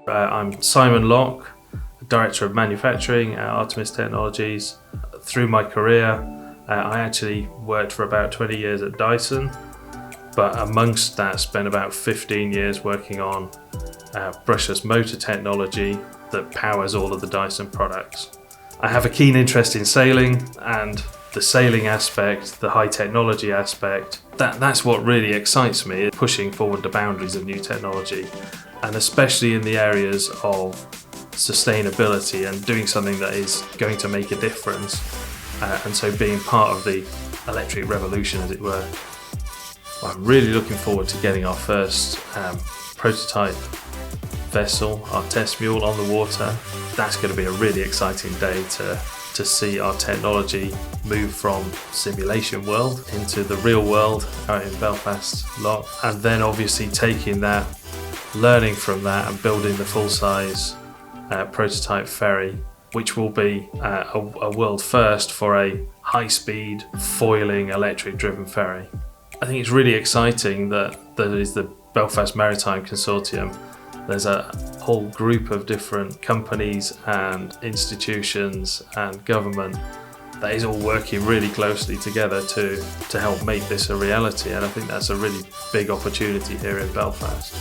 I'm Simon Locke, Director of Manufacturing at Artemis Technologies. Through my career, I actually worked for about 20 years at Dyson, but amongst that spent about 15 years working on brushless motor technology that powers all of the Dyson products. I have a keen interest in sailing, and the sailing aspect, the high technology aspect, that's what really excites me, pushing forward the boundaries of new technology, and especially in the areas of sustainability and doing something that is going to make a difference, and so being part of the electric revolution, as it were. I'm really looking forward to getting our first prototype vessel, our test mule, on the water. That's going to be a really exciting day to see our technology move from simulation world into the real world out in Belfast Lock, and then obviously taking that, learning from that and building the full-size prototype ferry, which will be a world first for a high-speed foiling electric driven ferry. I think it's really exciting that there is the Belfast Maritime Consortium. There's a whole group of different companies and institutions and government that is all working really closely together to help make this a reality, and I think that's a really big opportunity here in Belfast.